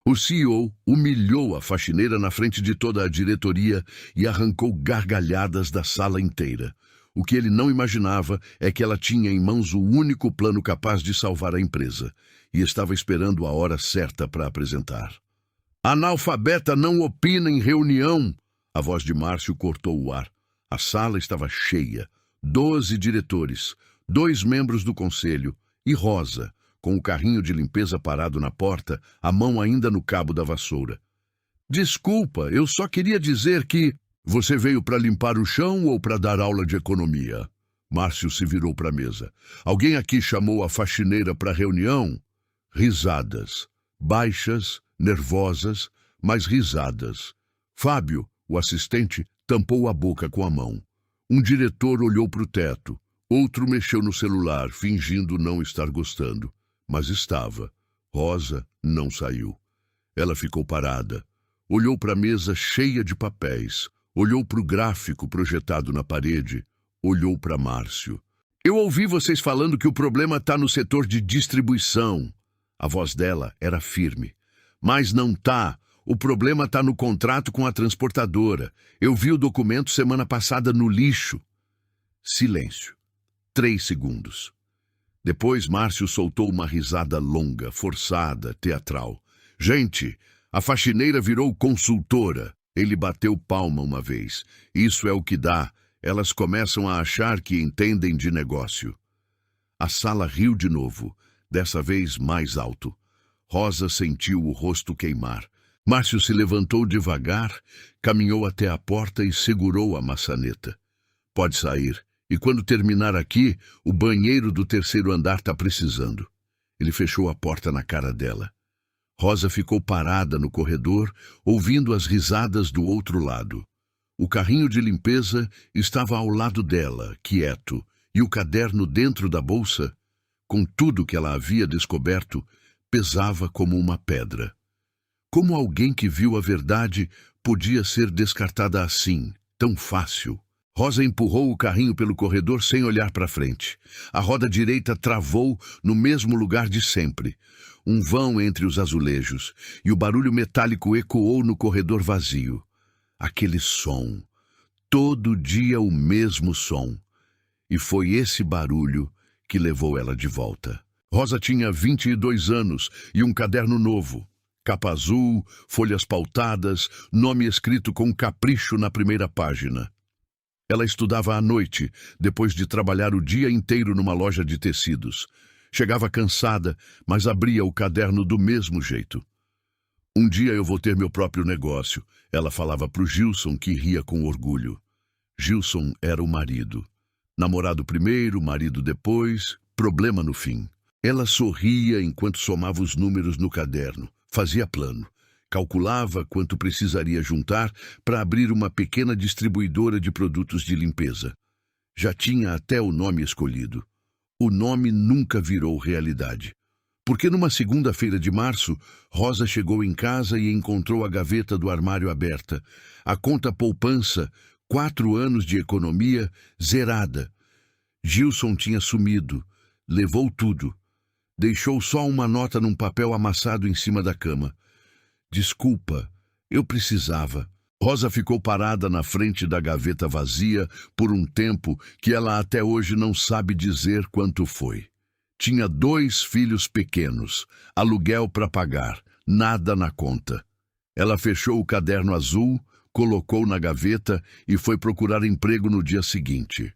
O CEO humilhou a faxineira na frente de toda a diretoria e arrancou gargalhadas da sala inteira. O que ele não imaginava é que ela tinha em mãos o único plano capaz de salvar a empresa e estava esperando a hora certa para apresentar. Analfabeta não opina em reunião! A voz de Márcio cortou o ar. A sala estava cheia. 12 diretores, 2 membros do conselho e Rosa, com o carrinho de limpeza parado na porta, a mão ainda no cabo da vassoura. Desculpa, eu só queria dizer que... Você veio para limpar o chão ou para dar aula de economia? Márcio se virou para a mesa. Alguém aqui chamou a faxineira para a reunião? Risadas. Baixas, nervosas, mas risadas. Fábio, o assistente, tampou a boca com a mão. Um diretor olhou para o teto. Outro mexeu no celular, fingindo não estar gostando. Mas estava. Rosa não saiu. Ela ficou parada. Olhou para a mesa cheia de papéis. Olhou para o gráfico projetado na parede. Olhou para Márcio. Eu ouvi vocês falando que o problema está no setor de distribuição. A voz dela era firme. Mas não tá. O problema está no contrato com a transportadora. Eu vi o documento semana passada no lixo. Silêncio. 3 segundos. Depois, Márcio soltou uma risada longa, forçada, teatral. Gente, a faxineira virou consultora. Ele bateu palma uma vez. Isso é o que dá. Elas começam a achar que entendem de negócio. A sala riu de novo, dessa vez mais alto. Rosa sentiu o rosto queimar. Márcio se levantou devagar, caminhou até a porta e segurou a maçaneta. Pode sair. E quando terminar aqui, o banheiro do 3º andar está precisando. Ele fechou a porta na cara dela. Rosa ficou parada no corredor, ouvindo as risadas do outro lado. O carrinho de limpeza estava ao lado dela, quieto, e o caderno dentro da bolsa, com tudo que ela havia descoberto, pesava como uma pedra. Como alguém que viu a verdade podia ser descartada assim, tão fácil? Rosa empurrou o carrinho pelo corredor sem olhar para frente. A roda direita travou no mesmo lugar de sempre. Um vão entre os azulejos, e o barulho metálico ecoou no corredor vazio. Aquele som. Todo dia o mesmo som. E foi esse barulho que levou ela de volta. Rosa tinha 22 anos e um caderno novo. Capa azul, folhas pautadas, nome escrito com capricho na primeira página. Ela estudava à noite, depois de trabalhar o dia inteiro numa loja de tecidos. Chegava cansada, mas abria o caderno do mesmo jeito. Um dia eu vou ter meu próprio negócio, ela falava para o Gilson, que ria com orgulho. Gilson era o marido. Namorado primeiro, marido depois, problema no fim. Ela sorria enquanto somava os números no caderno, fazia plano. Calculava quanto precisaria juntar para abrir uma pequena distribuidora de produtos de limpeza. Já tinha até o nome escolhido. O nome nunca virou realidade. Porque numa segunda-feira de março, Rosa chegou em casa e encontrou a gaveta do armário aberta. A conta poupança, 4 anos de economia, zerada. Gilson tinha sumido, levou tudo. Deixou só uma nota num papel amassado em cima da cama. Desculpa, eu precisava. Rosa ficou parada na frente da gaveta vazia por um tempo que ela até hoje não sabe dizer quanto foi. Tinha 2 filhos pequenos, aluguel para pagar, nada na conta. Ela fechou o caderno azul, colocou na gaveta e foi procurar emprego no dia seguinte.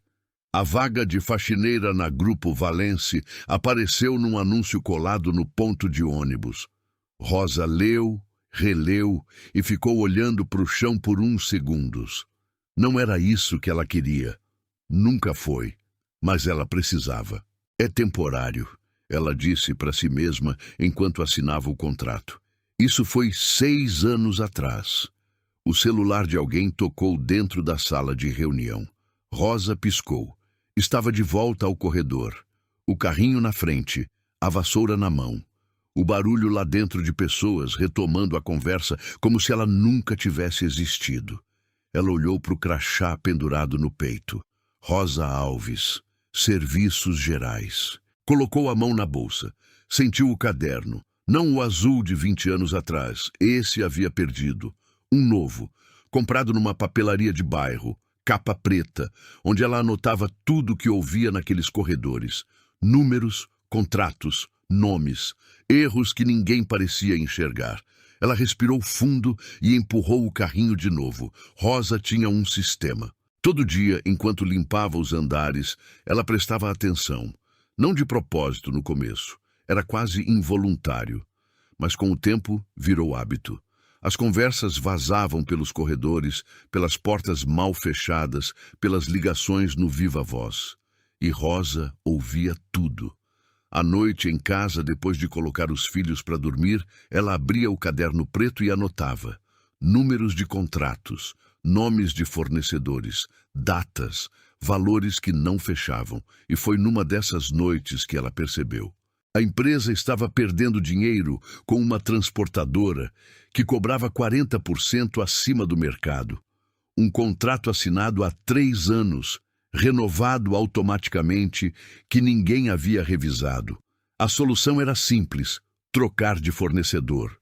A vaga de faxineira na Grupo Valence apareceu num anúncio colado no ponto de ônibus. Rosa leu, releu e ficou olhando para o chão por uns segundos. Não era isso que ela queria. Nunca foi, mas ela precisava. É temporário, ela disse para si mesma enquanto assinava o contrato. Isso foi 6 anos atrás. O celular de alguém tocou dentro da sala de reunião. Rosa piscou. Estava de volta ao corredor. O carrinho na frente, a vassoura na mão. O barulho lá dentro de pessoas retomando a conversa como se ela nunca tivesse existido. Ela olhou para o crachá pendurado no peito. Rosa Alves, Serviços Gerais. Colocou a mão na bolsa. Sentiu o caderno. Não o azul de 20 anos atrás, esse havia perdido. Um novo, comprado numa papelaria de bairro, capa preta, onde ela anotava tudo o que ouvia naqueles corredores. Números, contratos, nomes, erros que ninguém parecia enxergar. Ela respirou fundo e empurrou o carrinho de novo. Rosa tinha um sistema. Todo dia, enquanto limpava os andares, ela prestava atenção. Não de propósito no começo. Era quase involuntário. Mas com o tempo, virou hábito. As conversas vazavam pelos corredores, pelas portas mal fechadas, pelas ligações no viva-voz. E Rosa ouvia tudo. À noite, em casa, depois de colocar os filhos para dormir, ela abria o caderno preto e anotava. Números de contratos, nomes de fornecedores, datas, valores que não fechavam. E foi numa dessas noites que ela percebeu. A empresa estava perdendo dinheiro com uma transportadora que cobrava 40% acima do mercado. Um contrato assinado há 3 anos, renovado automaticamente, que ninguém havia revisado. A solução era simples: trocar de fornecedor.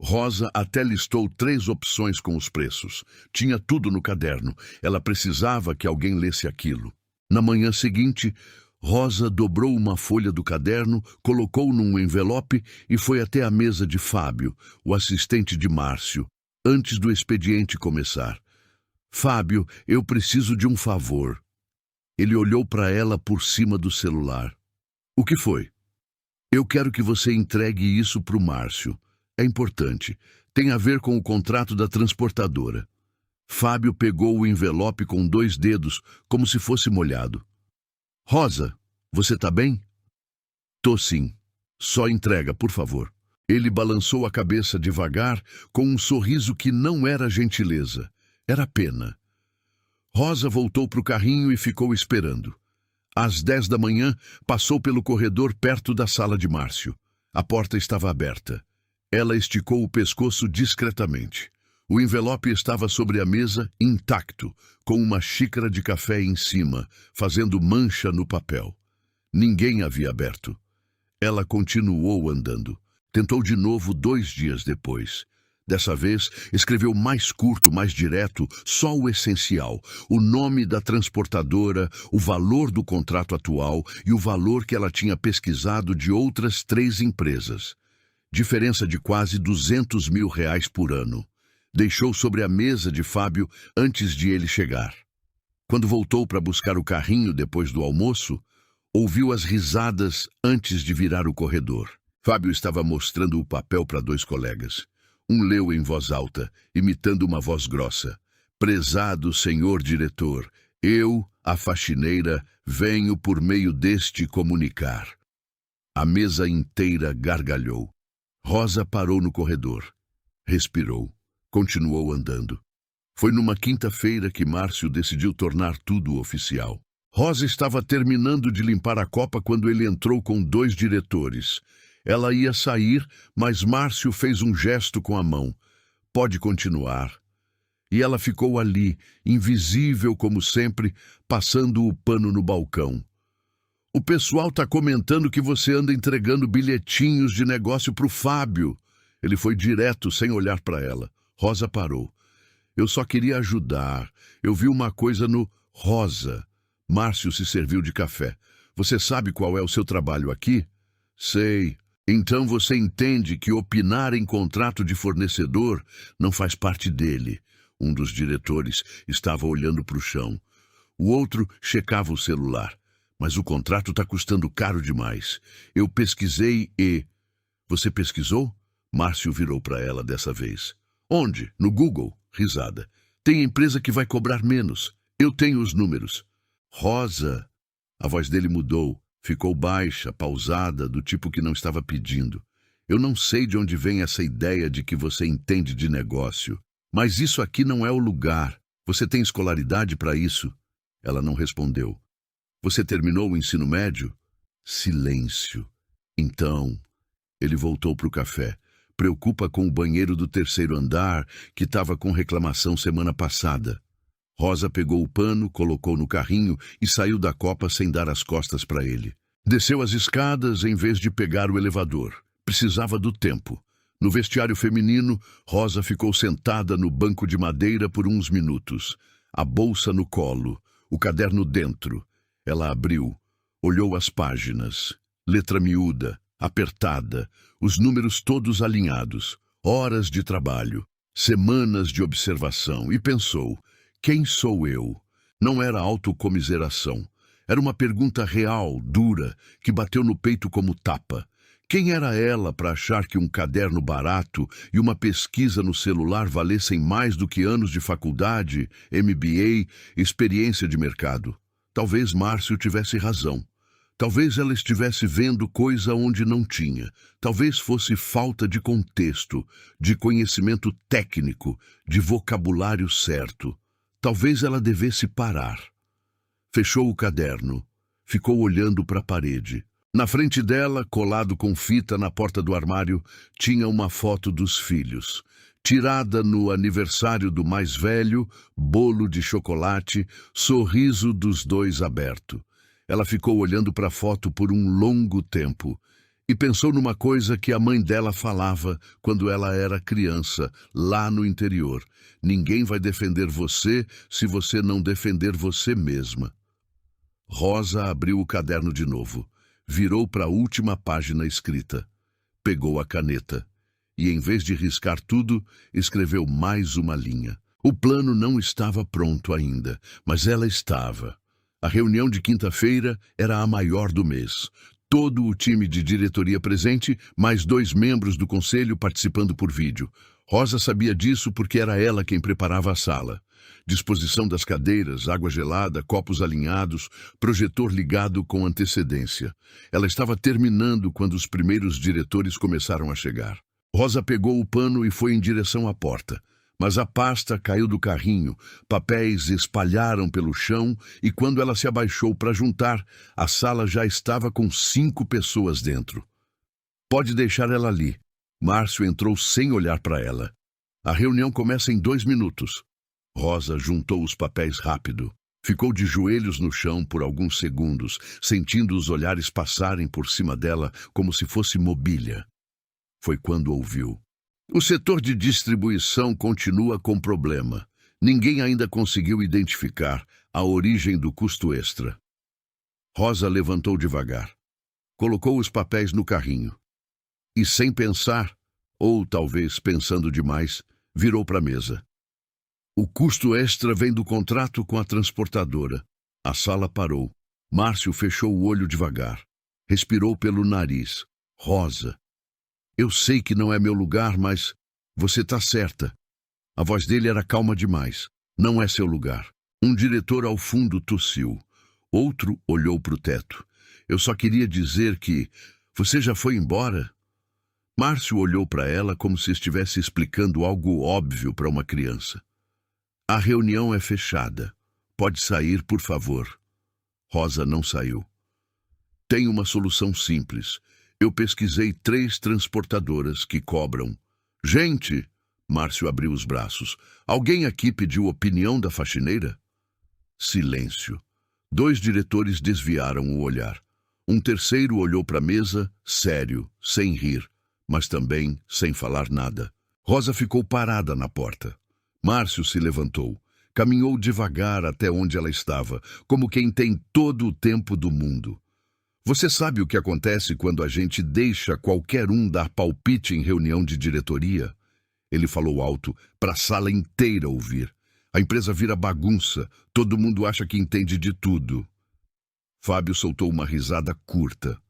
Rosa até listou 3 opções com os preços. Tinha tudo no caderno. Ela precisava que alguém lesse aquilo. Na manhã seguinte, Rosa dobrou uma folha do caderno, colocou num envelope e foi até a mesa de Fábio, o assistente de Márcio, antes do expediente começar. Fábio, eu preciso de um favor. Ele olhou para ela por cima do celular. O que foi? Eu quero que você entregue isso para o Márcio. É importante. Tem a ver com o contrato da transportadora. Fábio pegou o envelope com 2 dedos, como se fosse molhado. Rosa, você tá bem? Tô sim. Só entrega, por favor. Ele balançou a cabeça devagar, com um sorriso que não era gentileza. Era pena. Rosa voltou para o carrinho e ficou esperando. Às 10 da manhã, passou pelo corredor perto da sala de Márcio. A porta estava aberta. Ela esticou o pescoço discretamente. O envelope estava sobre a mesa, intacto, com uma xícara de café em cima, fazendo mancha no papel. Ninguém havia aberto. Ela continuou andando. Tentou de novo 2 dias depois. Dessa vez, escreveu mais curto, mais direto, só o essencial: o nome da transportadora, o valor do contrato atual e o valor que ela tinha pesquisado de outras 3 empresas. Diferença de quase R$200 mil por ano. Deixou sobre a mesa de Fábio antes de ele chegar. Quando voltou para buscar o carrinho depois do almoço, ouviu as risadas antes de virar o corredor. Fábio estava mostrando o papel para 2 colegas. Um leu em voz alta, imitando uma voz grossa. Prezado senhor diretor, eu, a faxineira, venho por meio deste comunicar. A mesa inteira gargalhou. Rosa parou no corredor. Respirou. Continuou andando. Foi numa quinta-feira que Márcio decidiu tornar tudo oficial. Rosa estava terminando de limpar a copa quando ele entrou com 2 diretores. Ela ia sair, mas Márcio fez um gesto com a mão. Pode continuar. E ela ficou ali, invisível como sempre, passando o pano no balcão. O pessoal está comentando que você anda entregando bilhetinhos de negócio para o Fábio. Ele foi direto, sem olhar para ela. Rosa parou. Eu só queria ajudar. Eu vi uma coisa no Rosa. Márcio se serviu de café. Você sabe qual é o seu trabalho aqui? Sei. Então você entende que opinar em contrato de fornecedor não faz parte dele. Um dos diretores estava olhando para o chão. O outro checava o celular. Mas o contrato está custando caro demais. Eu pesquisei e... Você pesquisou? Márcio virou para ela dessa vez. Onde? No Google? Risada. Tem empresa que vai cobrar menos. Eu tenho os números. Rosa. A voz dele mudou. Ficou baixa, pausada, do tipo que não estava pedindo. Eu não sei de onde vem essa ideia de que você entende de negócio. Mas isso aqui não é o lugar. Você tem escolaridade para isso? Ela não respondeu. Você terminou o ensino médio? Silêncio. Então, ele voltou para o café. Preocupa com o banheiro do 3º andar, que estava com reclamação semana passada. Rosa pegou o pano, colocou no carrinho e saiu da copa sem dar as costas para ele. Desceu as escadas em vez de pegar o elevador. precisava do tempo. No vestiário feminino, Rosa ficou sentada no banco de madeira por uns minutos, a bolsa no colo, o caderno dentro. Ela abriu, olhou as páginas, letra miúda, apertada, os números todos alinhados, horas de trabalho, semanas de observação, e pensou: quem sou eu? Não era autocomiseração. Era uma pergunta real, dura, que bateu no peito como tapa. Quem era ela para achar que um caderno barato e uma pesquisa no celular valessem mais do que anos de faculdade, MBA, experiência de mercado? Talvez Márcio tivesse razão. Talvez ela estivesse vendo coisa onde não tinha. Talvez fosse falta de contexto, de conhecimento técnico, de vocabulário certo. Talvez ela devesse parar. Fechou o caderno. Ficou olhando para a parede. Na frente dela, colado com fita na porta do armário, tinha uma foto dos filhos. Tirada no aniversário do mais velho, bolo de chocolate, sorriso dos dois aberto. Ela ficou olhando para a foto por um longo tempo e pensou numa coisa que a mãe dela falava quando ela era criança, lá no interior. Ninguém vai defender você se você não defender você mesma. Rosa abriu o caderno de novo, virou para a última página escrita, pegou a caneta e, em vez de riscar tudo, escreveu mais uma linha. O plano não estava pronto ainda, mas ela estava. A reunião de quinta-feira era a maior do mês. Todo o time de diretoria presente, mais 2 membros do conselho participando por vídeo. Rosa sabia disso porque era ela quem preparava a sala. Disposição das cadeiras, água gelada, copos alinhados, projetor ligado com antecedência. Ela estava terminando quando os primeiros diretores começaram a chegar. Rosa pegou o pano e foi em direção à porta. Mas a pasta caiu do carrinho, papéis espalharam pelo chão e quando ela se abaixou para juntar, a sala já estava com 5 pessoas dentro. Pode deixar ela ali. Márcio entrou sem olhar para ela. A reunião começa em 2 minutos. Rosa juntou os papéis rápido. Ficou de joelhos no chão por alguns segundos, sentindo os olhares passarem por cima dela como se fosse mobília. Foi quando ouviu. O setor de distribuição continua com problema. Ninguém ainda conseguiu identificar a origem do custo extra. Rosa levantou devagar. Colocou os papéis no carrinho. E sem pensar, ou talvez pensando demais, virou para a mesa. O custo extra vem do contrato com a transportadora. A sala parou. Márcio fechou o olho devagar. Respirou pelo nariz. Rosa. Eu sei que não é meu lugar, mas você está certa. A voz dele era calma demais. Não é seu lugar. Um diretor ao fundo tossiu. Outro olhou para o teto. Eu só queria dizer que você já foi embora? Márcio olhou para ela como se estivesse explicando algo óbvio para uma criança. A reunião é fechada. Pode sair, por favor. Rosa não saiu. Tem uma solução simples. Eu pesquisei 3 transportadoras que cobram. Gente! Márcio abriu os braços. Alguém aqui pediu opinião da faxineira? Silêncio. 2 diretores desviaram o olhar. Um terceiro olhou para a mesa, sério, sem rir, mas também sem falar nada. Rosa ficou parada na porta. Márcio se levantou. Caminhou devagar até onde ela estava, como quem tem todo o tempo do mundo. Você sabe o que acontece quando a gente deixa qualquer um dar palpite em reunião de diretoria? Ele falou alto, para a sala inteira ouvir. A empresa vira bagunça, todo mundo acha que entende de tudo. Fábio soltou uma risada curta.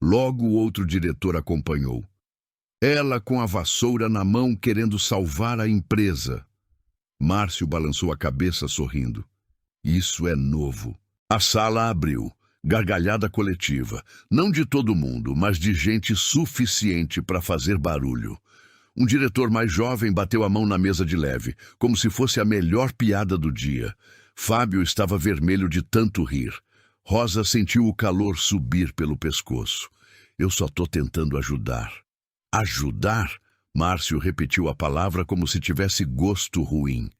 Logo o outro diretor acompanhou. Ela com a vassoura na mão querendo salvar a empresa. Márcio balançou a cabeça sorrindo. Isso é novo. A sala abriu. Gargalhada coletiva, não de todo mundo, mas de gente suficiente para fazer barulho. Um diretor mais jovem bateu a mão na mesa de leve, como se fosse a melhor piada do dia. Fábio estava vermelho de tanto rir. Rosa sentiu o calor subir pelo pescoço. Eu só estou tentando ajudar. Ajudar? Márcio repetiu a palavra como se tivesse gosto ruim.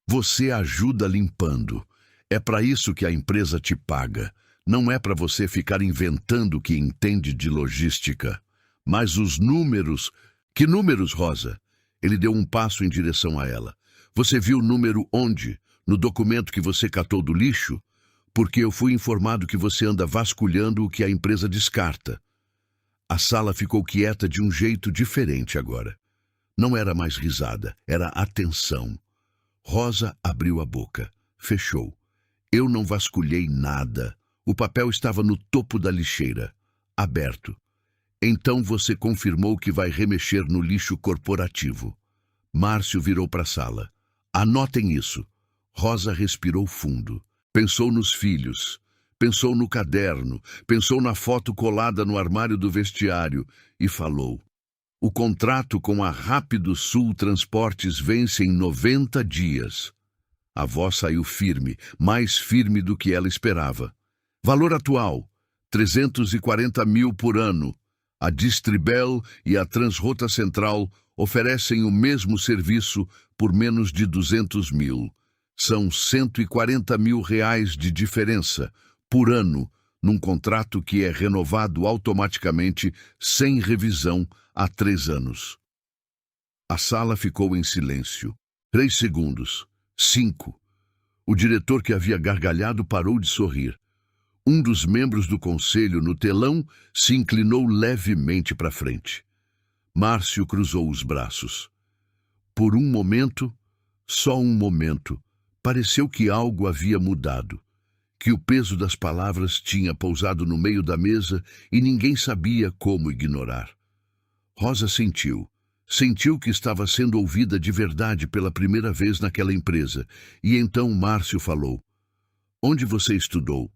Você ajuda limpando. É para isso que a empresa te paga. Não é para você ficar inventando que entende de logística. Mas os números... Que números, Rosa? Ele deu um passo em direção a ela. Você viu o número onde? No documento que você catou do lixo? Porque eu fui informado que você anda vasculhando o que a empresa descarta. A sala ficou quieta de um jeito diferente agora. Não era mais risada, era atenção. Rosa abriu a boca, fechou. Eu não vasculhei nada. O papel estava no topo da lixeira, aberto. Então você confirmou que vai remexer no lixo corporativo. Márcio virou para a sala. Anotem isso. Rosa respirou fundo. Pensou nos filhos. Pensou no caderno. Pensou na foto colada no armário do vestiário. E falou. O contrato com a Rápido Sul Transportes vence em 90 dias. A voz saiu firme, mais firme do que ela esperava. Valor atual, 340 mil por ano. A Distribel e a Transrota Central oferecem o mesmo serviço por menos de 200 mil. São 140 mil reais de diferença por ano num contrato que é renovado automaticamente sem revisão há 3 anos. A sala ficou em silêncio. 3 segundos. 5. O diretor que havia gargalhado parou de sorrir. Um dos membros do conselho no telão se inclinou levemente para frente. Márcio cruzou os braços. Por um momento, só um momento, pareceu que algo havia mudado, que o peso das palavras tinha pousado no meio da mesa e ninguém sabia como ignorar. Rosa sentiu que estava sendo ouvida de verdade pela primeira vez naquela empresa, e então Márcio falou. Onde você estudou?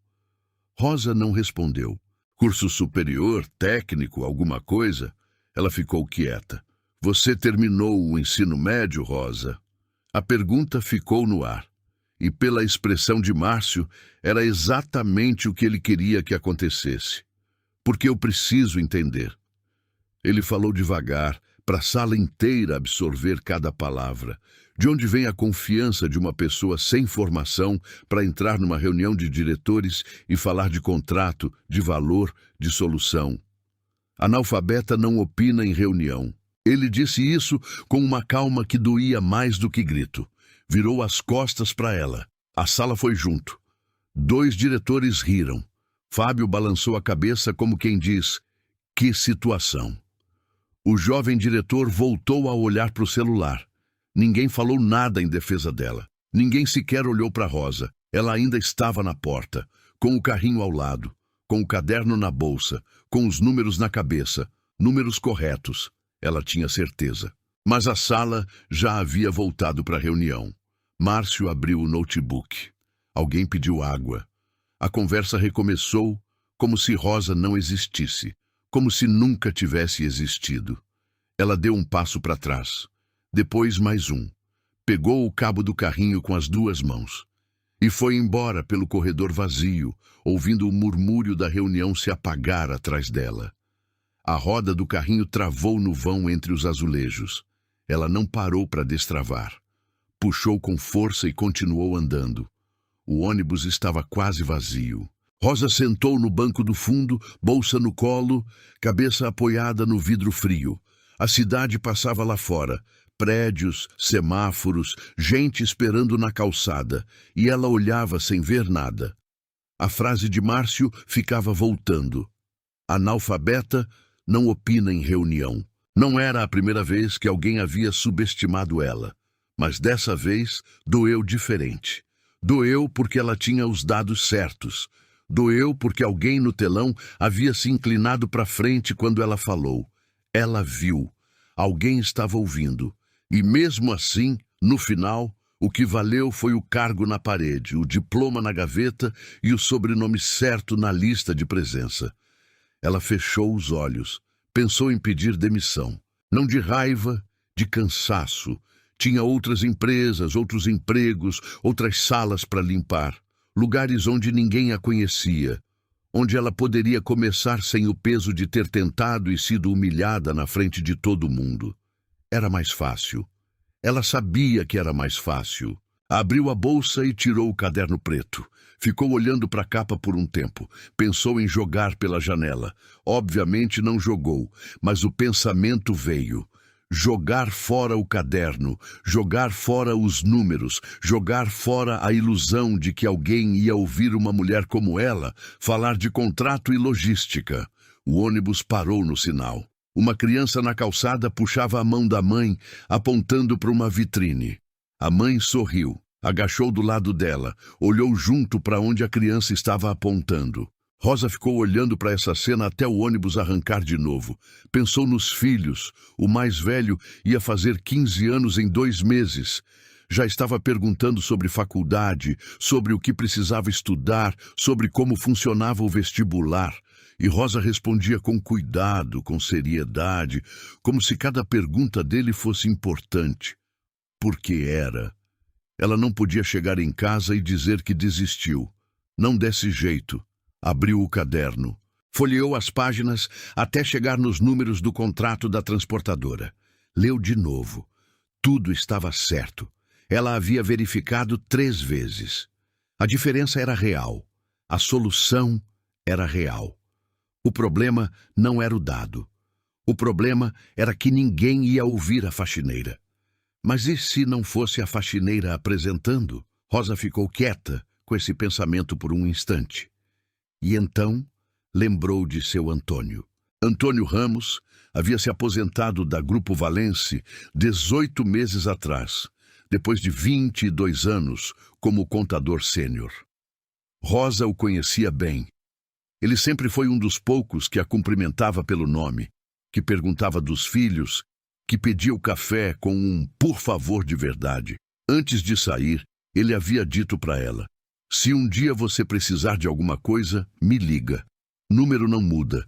Rosa não respondeu. Curso superior, técnico, alguma coisa? Ela ficou quieta. Você terminou o ensino médio, Rosa? A pergunta ficou no ar. E pela expressão de Márcio, era exatamente o que ele queria que acontecesse. Porque eu preciso entender. Ele falou devagar, para a sala inteira absorver cada palavra. De onde vem a confiança de uma pessoa sem formação para entrar numa reunião de diretores e falar de contrato, de valor, de solução? Analfabeta não opina em reunião. Ele disse isso com uma calma que doía mais do que grito. Virou as costas para ela. A sala foi junto. 2 diretores riram. Fábio balançou a cabeça como quem diz, que situação. O jovem diretor voltou a olhar para o celular. Ninguém falou nada em defesa dela. Ninguém sequer olhou para Rosa. Ela ainda estava na porta, com o carrinho ao lado, com o caderno na bolsa, com os números na cabeça, números corretos. Ela tinha certeza. Mas a sala já havia voltado para a reunião. Márcio abriu o notebook. Alguém pediu água. A conversa recomeçou como se Rosa não existisse, como se nunca tivesse existido. Ela deu um passo para trás. Depois mais um. Pegou o cabo do carrinho com as 2 mãos. E foi embora pelo corredor vazio, ouvindo o murmúrio da reunião se apagar atrás dela. A roda do carrinho travou no vão entre os azulejos. Ela não parou para destravar. Puxou com força e continuou andando. O ônibus estava quase vazio. Rosa sentou no banco do fundo, bolsa no colo, cabeça apoiada no vidro frio. A cidade passava lá fora. Prédios, semáforos, gente esperando na calçada, e ela olhava sem ver nada. A frase de Márcio ficava voltando. Analfabeta não opina em reunião. Não era a primeira vez que alguém havia subestimado ela, mas dessa vez doeu diferente. Doeu porque ela tinha os dados certos. Doeu porque alguém no telão havia se inclinado para frente quando ela falou. Ela viu. Alguém estava ouvindo. E mesmo assim, no final, o que valeu foi o cargo na parede, o diploma na gaveta e o sobrenome certo na lista de presença. Ela fechou os olhos, pensou em pedir demissão. Não de raiva, de cansaço. Tinha outras empresas, outros empregos, outras salas para limpar. Lugares onde ninguém a conhecia. Onde ela poderia começar sem o peso de ter tentado e sido humilhada na frente de todo mundo. Era mais fácil. Ela sabia que era mais fácil. Abriu a bolsa e tirou o caderno preto. Ficou olhando para a capa por um tempo. Pensou em jogar pela janela. Obviamente não jogou, mas o pensamento veio. Jogar fora o caderno, jogar fora os números, jogar fora a ilusão de que alguém ia ouvir uma mulher como ela falar de contrato e logística. O ônibus parou no sinal. Uma criança na calçada puxava a mão da mãe, apontando para uma vitrine. A mãe sorriu, agachou do lado dela, olhou junto para onde a criança estava apontando. Rosa ficou olhando para essa cena até o ônibus arrancar de novo. Pensou nos filhos. O mais velho ia fazer 15 anos em 2 meses. Já estava perguntando sobre faculdade, sobre o que precisava estudar, sobre como funcionava o vestibular. E Rosa respondia com cuidado, com seriedade, como se cada pergunta dele fosse importante. Porque era. Ela não podia chegar em casa e dizer que desistiu. Não desse jeito. Abriu o caderno. Folheou as páginas até chegar nos números do contrato da transportadora. Leu de novo. Tudo estava certo. Ela havia verificado 3 vezes. A diferença era real. A solução era real. O problema não era o dado. O problema era que ninguém ia ouvir a faxineira. Mas e se não fosse a faxineira apresentando? Rosa ficou quieta com esse pensamento por um instante. E então lembrou de seu Antônio. Antônio Ramos havia se aposentado da Grupo Valense 18 meses atrás, depois de 22 anos como contador sênior. Rosa o conhecia bem. Ele sempre foi um dos poucos que a cumprimentava pelo nome, que perguntava dos filhos, que pedia o café com um por favor de verdade. Antes de sair, ele havia dito para ela: se um dia você precisar de alguma coisa, me liga. Número não muda.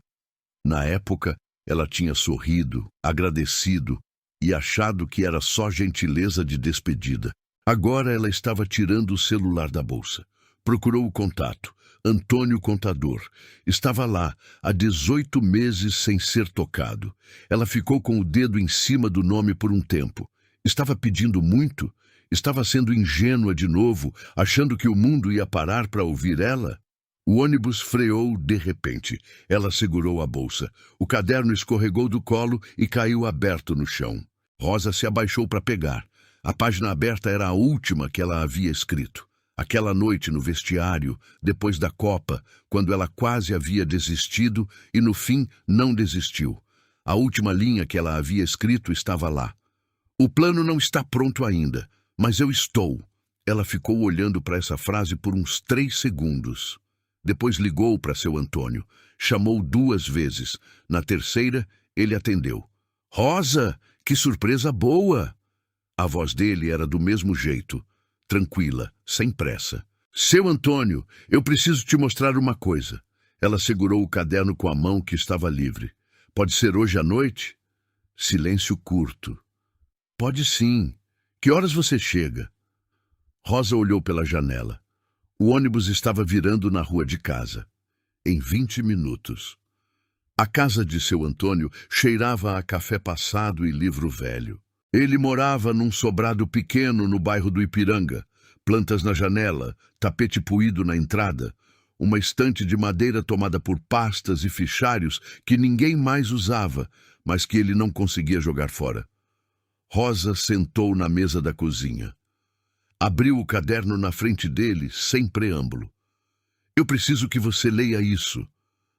Na época, ela tinha sorrido, agradecido e achado que era só gentileza de despedida. Agora ela estava tirando o celular da bolsa. Procurou o contato. Antônio Contador. Estava lá, há 18 meses sem ser tocado. Ela ficou com o dedo em cima do nome por um tempo. Estava pedindo muito? Estava sendo ingênua de novo, achando que o mundo ia parar para ouvir ela? O ônibus freou de repente. Ela segurou a bolsa. O caderno escorregou do colo e caiu aberto no chão. Rosa se abaixou para pegar. A página aberta era a última que ela havia escrito. Aquela noite no vestiário, depois da Copa, quando ela quase havia desistido e no fim não desistiu. A última linha que ela havia escrito estava lá. O plano não está pronto ainda, mas eu estou. Ela ficou olhando para essa frase por uns 3 segundos. Depois ligou para seu Antônio. Chamou 2 vezes. Na terceira, ele atendeu. Rosa, que surpresa boa! A voz dele era do mesmo jeito. Tranquila, sem pressa. Seu Antônio, eu preciso te mostrar uma coisa. Ela segurou o caderno com a mão que estava livre. Pode ser hoje à noite? Silêncio curto. Pode sim. Que horas você chega? Rosa olhou pela janela. O ônibus estava virando na rua de casa. Em 20 minutos. A casa de seu Antônio cheirava a café passado e livro velho. Ele morava num sobrado pequeno no bairro do Ipiranga, plantas na janela, tapete puído na entrada, uma estante de madeira tomada por pastas e fichários que ninguém mais usava, mas que ele não conseguia jogar fora. Rosa sentou na mesa da cozinha. Abriu o caderno na frente dele, sem preâmbulo. Eu preciso que você leia isso.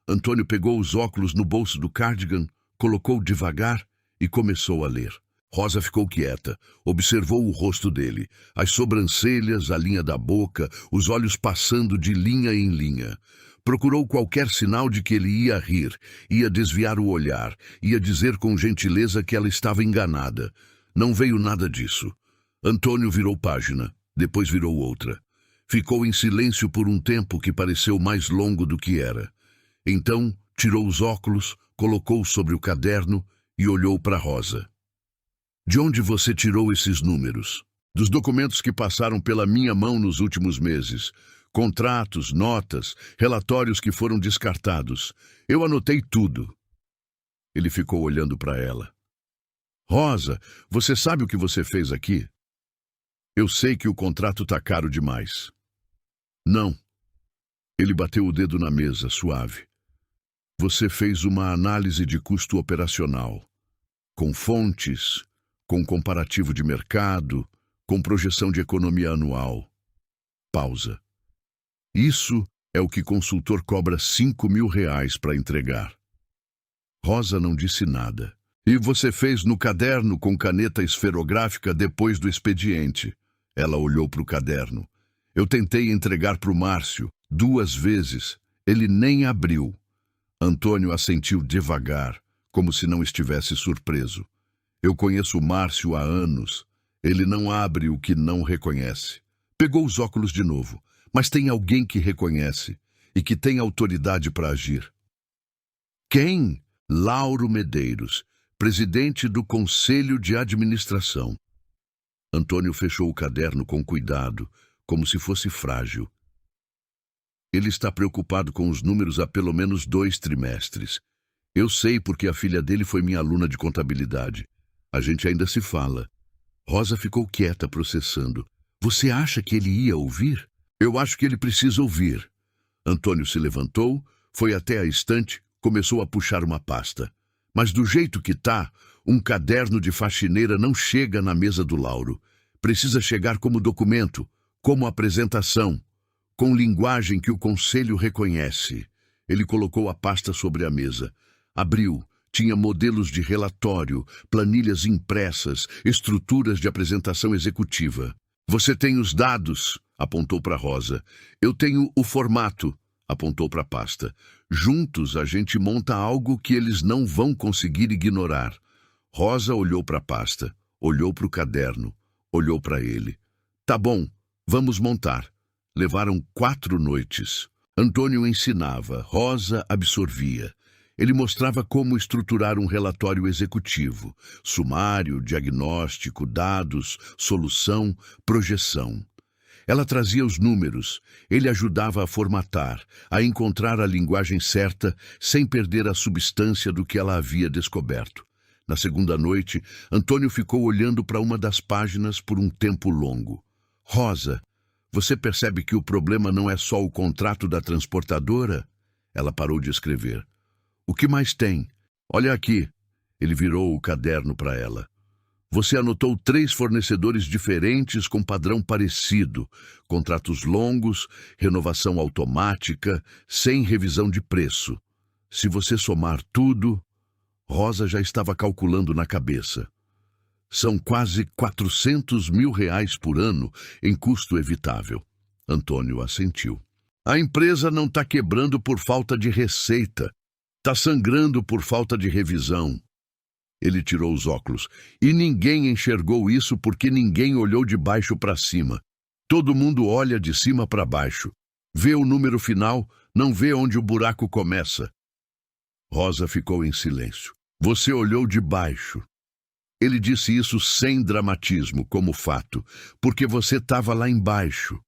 Antônio pegou os óculos no bolso do cardigan, colocou devagar e começou a ler. Rosa ficou quieta, observou o rosto dele, as sobrancelhas, a linha da boca, os olhos passando de linha em linha. Procurou qualquer sinal de que ele ia rir, ia desviar o olhar, ia dizer com gentileza que ela estava enganada. Não veio nada disso. Antônio virou página, depois virou outra. Ficou em silêncio por um tempo que pareceu mais longo do que era. Então, tirou os óculos, colocou sobre o caderno e olhou para Rosa. De onde você tirou esses números? Dos documentos que passaram pela minha mão nos últimos meses. Contratos, notas, relatórios que foram descartados. Eu anotei tudo. Ele ficou olhando para ela. Rosa, você sabe o que você fez aqui? Eu sei que o contrato tá caro demais. Não. Ele bateu o dedo na mesa, suave. Você fez uma análise de custo operacional, com fontes, com comparativo de mercado, com projeção de economia anual. Pausa. Isso é o que consultor cobra R$ 5.000 para entregar. Rosa não disse nada. E você fez no caderno com caneta esferográfica depois do expediente. Ela olhou para o caderno. Eu tentei entregar para o Márcio 2 vezes. Ele nem abriu. Antônio assentiu devagar, como se não estivesse surpreso. Eu conheço o Márcio há anos. Ele não abre o que não reconhece. Pegou os óculos de novo. Mas tem alguém que reconhece e que tem autoridade para agir. Quem? Lauro Medeiros, presidente do Conselho de Administração. Antônio fechou o caderno com cuidado, como se fosse frágil. Ele está preocupado com os números há pelo menos 2 trimestres. Eu sei porque a filha dele foi minha aluna de contabilidade. A gente ainda se fala. Rosa ficou quieta, processando. Você acha que ele ia ouvir? Eu acho que ele precisa ouvir. Antônio se levantou, foi até a estante, começou a puxar uma pasta. Mas do jeito que tá, um caderno de faxineira não chega na mesa do Lauro. Precisa chegar como documento, como apresentação, com linguagem que o conselho reconhece. Ele colocou a pasta sobre a mesa. Abriu. Tinha modelos de relatório, planilhas impressas, estruturas de apresentação executiva. Você tem os dados, apontou para Rosa. Eu tenho o formato, apontou para a pasta. Juntos a gente monta algo que eles não vão conseguir ignorar. Rosa olhou para a pasta, olhou para o caderno, olhou para ele. Tá bom, vamos montar. Levaram 4 noites. Antônio ensinava, Rosa absorvia. Ele mostrava como estruturar um relatório executivo, sumário, diagnóstico, dados, solução, projeção. Ela trazia os números, ele ajudava a formatar, a encontrar a linguagem certa, sem perder a substância do que ela havia descoberto. Na segunda noite, Antônio ficou olhando para uma das páginas por um tempo longo. Rosa, você percebe que o problema não é só o contrato da transportadora? Ela parou de escrever. O que mais tem? Olha aqui. Ele virou o caderno para ela. Você anotou 3 fornecedores diferentes com padrão parecido, contratos longos, renovação automática, sem revisão de preço. Se você somar tudo, Rosa já estava calculando na cabeça. São quase R$ 400.000 por ano em custo evitável. Antônio assentiu. A empresa não está quebrando por falta de receita. Está sangrando por falta de revisão. Ele tirou os óculos. E ninguém enxergou isso porque ninguém olhou de baixo para cima. Todo mundo olha de cima para baixo. Vê o número final, não vê onde o buraco começa. Rosa ficou em silêncio. Você olhou de baixo. Ele disse isso sem dramatismo, como fato, porque você estava lá embaixo.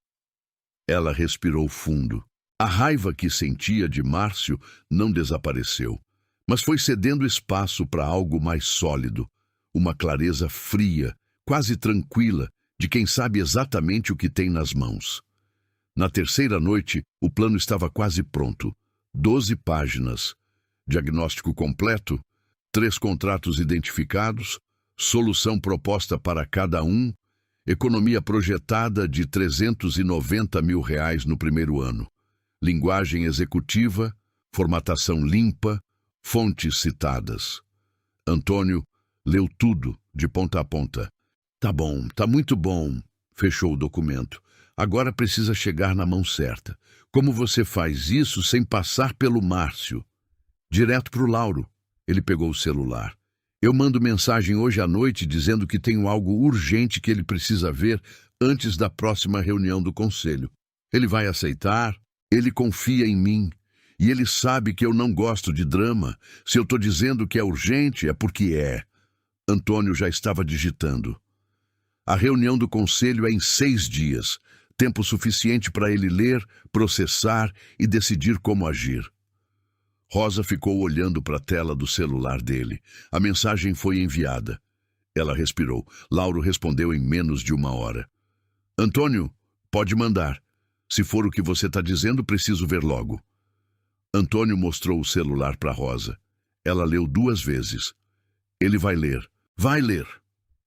Ela respirou fundo. A raiva que sentia de Márcio não desapareceu, mas foi cedendo espaço para algo mais sólido, uma clareza fria, quase tranquila, de quem sabe exatamente o que tem nas mãos. Na terceira noite, o plano estava quase pronto. 12 páginas. Diagnóstico completo, 3 contratos identificados, solução proposta para cada um, economia projetada de R$ 390.000 no primeiro ano. Linguagem executiva, formatação limpa, fontes citadas. Antônio leu tudo, de ponta a ponta. Tá bom, tá muito bom, fechou o documento. Agora precisa chegar na mão certa. Como você faz isso sem passar pelo Márcio? Direto pro Lauro. Ele pegou o celular. Eu mando mensagem hoje à noite dizendo que tenho algo urgente que ele precisa ver antes da próxima reunião do conselho. Ele vai aceitar? Ele confia em mim. E ele sabe que eu não gosto de drama. Se eu estou dizendo que é urgente, é porque é. Antônio já estava digitando. A reunião do conselho é em 6 dias. Tempo suficiente para ele ler, processar e decidir como agir. Rosa ficou olhando para a tela do celular dele. A mensagem foi enviada. Ela respirou. Lauro respondeu em menos de 1 hora. Antônio, pode mandar. Se for o que você está dizendo, preciso ver logo. Antônio mostrou o celular para Rosa. Ela leu 2 vezes. Ele vai ler. Vai ler.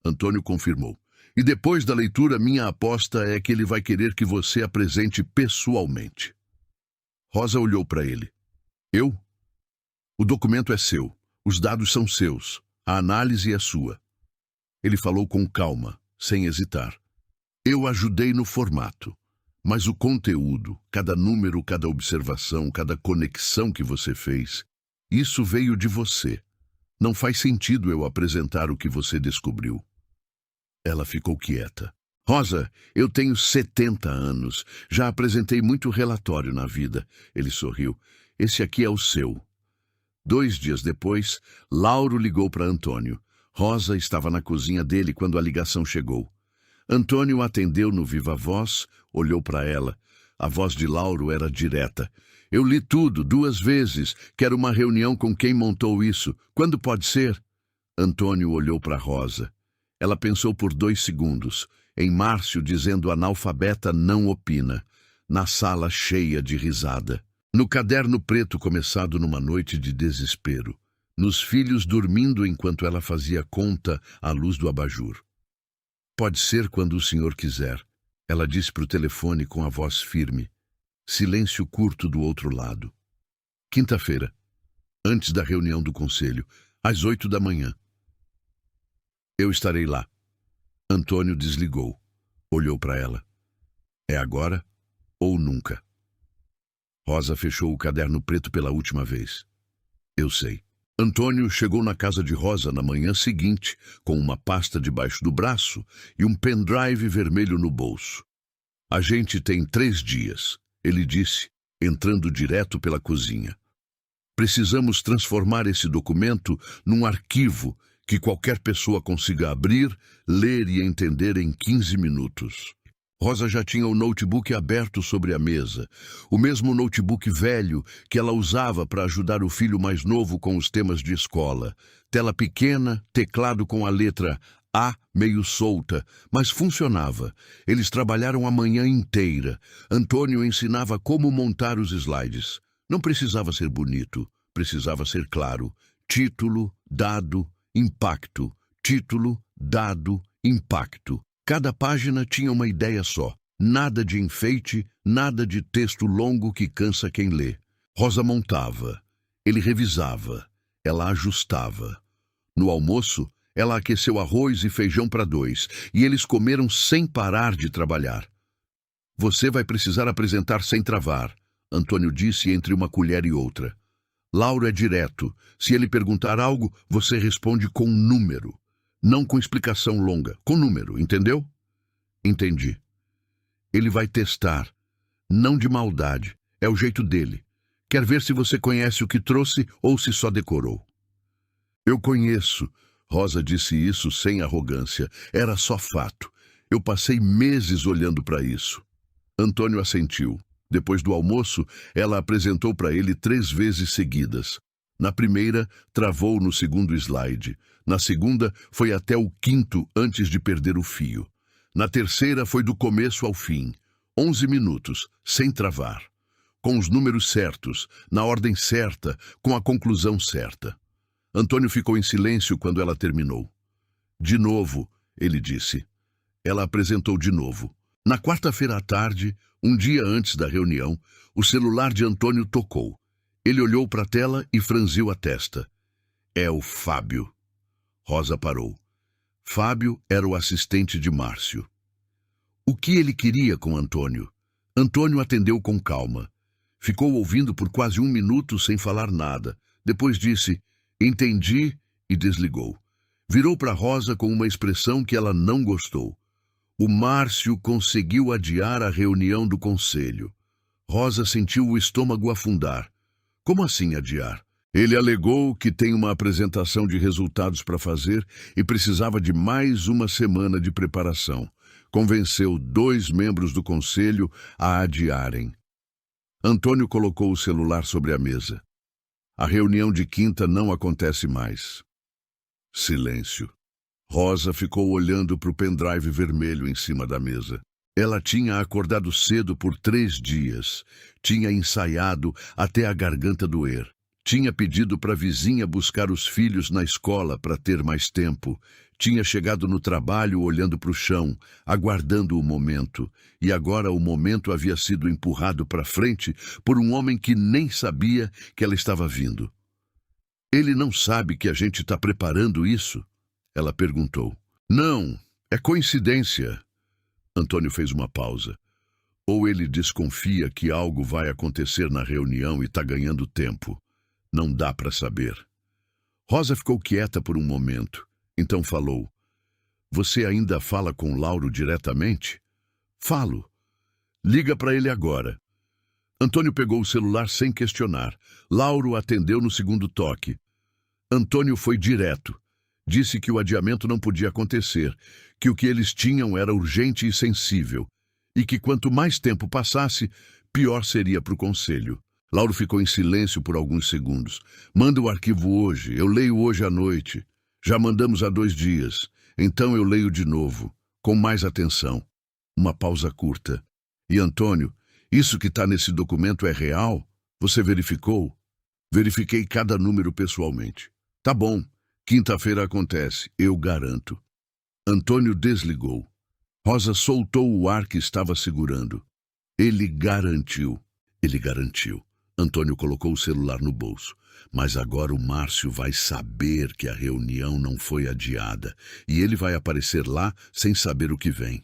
Antônio confirmou. E depois da leitura, minha aposta é que ele vai querer que você apresente pessoalmente. Rosa olhou para ele. Eu? O documento é seu. Os dados são seus. A análise é sua. Ele falou com calma, sem hesitar. Eu ajudei no formato, mas o conteúdo, cada número, cada observação, cada conexão que você fez, isso veio de você. Não faz sentido eu apresentar o que você descobriu. Ela ficou quieta. Rosa, eu tenho 70 anos. Já apresentei muito relatório na vida. Ele sorriu. Esse aqui é o seu. 2 dias depois, Lauro ligou para Antônio. Rosa estava na cozinha dele quando a ligação chegou. Antônio atendeu no viva voz, olhou para ela. A voz de Lauro era direta. Eu li tudo 2 vezes. Quero uma reunião com quem montou isso. Quando pode ser? Antônio olhou para Rosa. Ela pensou por 2 segundos. Em Márcio dizendo analfabeta não opina. Na sala cheia de risada. No caderno preto começado numa noite de desespero. Nos filhos dormindo enquanto ela fazia conta à luz do abajur. Pode ser quando o senhor quiser. Ela disse para o telefone com a voz firme. Silêncio curto do outro lado. Quinta-feira, antes da reunião do conselho, às 8 da manhã. Eu estarei lá. Antônio desligou. Olhou para ela. É agora ou nunca? Rosa fechou o caderno preto pela última vez. Eu sei. Antônio chegou na casa de Rosa na manhã seguinte, com uma pasta debaixo do braço e um pendrive vermelho no bolso. A gente tem 3 dias, ele disse, entrando direto pela cozinha. Precisamos transformar esse documento num arquivo que qualquer pessoa consiga abrir, ler e entender em 15 minutos. Rosa já tinha o notebook aberto sobre a mesa, o mesmo notebook velho que ela usava para ajudar o filho mais novo com os temas de escola. Tela pequena, teclado com a letra A meio solta, mas funcionava. Eles trabalharam a manhã inteira. Antônio ensinava como montar os slides. Não precisava ser bonito, precisava ser claro. Título, dado, impacto. Título, dado, impacto. Cada página tinha uma ideia só. Nada de enfeite, nada de texto longo que cansa quem lê. Rosa montava. Ele revisava. Ela ajustava. No almoço, ela aqueceu arroz e feijão para 2, e eles comeram sem parar de trabalhar. Você vai precisar apresentar sem travar, Antônio disse entre uma colher e outra. Lauro é direto. Se ele perguntar algo, você responde com um número. Não com explicação longa, com número, entendeu? Entendi. Ele vai testar. Não de maldade. É o jeito dele. Quer ver se você conhece o que trouxe ou se só decorou. Eu conheço. Rosa disse isso sem arrogância. Era só fato. Eu passei meses olhando para isso. Antônio assentiu. Depois do almoço, ela apresentou para ele 3 vezes seguidas. Na primeira, travou no segundo slide. Na segunda, foi até o 5º antes de perder o fio. Na terceira, foi do começo ao fim. 11 minutos, sem travar. Com os números certos, na ordem certa, com a conclusão certa. Antônio ficou em silêncio quando ela terminou. De novo, ele disse. Ela apresentou de novo. Na quarta-feira à tarde, um dia antes da reunião, o celular de Antônio tocou. Ele olhou para a tela e franziu a testa. É o Fábio. Rosa parou. Fábio era o assistente de Márcio. O que ele queria com Antônio? Antônio atendeu com calma. Ficou ouvindo por quase 1 minuto sem falar nada. Depois disse, entendi, e desligou. Virou para Rosa com uma expressão que ela não gostou. O Márcio conseguiu adiar a reunião do conselho. Rosa sentiu o estômago afundar. Como assim adiar? Ele alegou que tem uma apresentação de resultados para fazer e precisava de mais 1 semana de preparação. Convenceu 2 membros do conselho a adiarem. Antônio colocou o celular sobre a mesa. A reunião de quinta não acontece mais. Silêncio. Rosa ficou olhando para o pendrive vermelho em cima da mesa. Ela tinha acordado cedo por 3 dias, tinha ensaiado até a garganta doer. Tinha pedido para a vizinha buscar os filhos na escola para ter mais tempo. Tinha chegado no trabalho olhando para o chão, aguardando o momento. E agora o momento havia sido empurrado para frente por um homem que nem sabia que ela estava vindo. Ele não sabe que a gente está preparando isso? Ela perguntou. Não, é coincidência. Antônio fez uma pausa. Ou ele desconfia que algo vai acontecer na reunião e está ganhando tempo. Não dá para saber. Rosa ficou quieta por um momento. Então falou. Você ainda fala com Lauro diretamente? Falo. Liga para ele agora. Antônio pegou o celular sem questionar. Lauro atendeu no segundo toque. Antônio foi direto. Disse que o adiamento não podia acontecer, que o que eles tinham era urgente e sensível, e que quanto mais tempo passasse, pior seria para o conselho. Lauro ficou em silêncio por alguns segundos. Manda o arquivo hoje, eu leio hoje à noite. Já mandamos há 2 dias, então eu leio de novo, com mais atenção. Uma pausa curta. E Antônio, isso que está nesse documento é real? Você verificou? Verifiquei cada número pessoalmente. Tá bom. Quinta-feira acontece, eu garanto. Antônio desligou. Rosa soltou o ar que estava segurando. Ele garantiu. Ele garantiu. Antônio colocou o celular no bolso. Mas agora o Márcio vai saber que a reunião não foi adiada. E ele vai aparecer lá sem saber o que vem.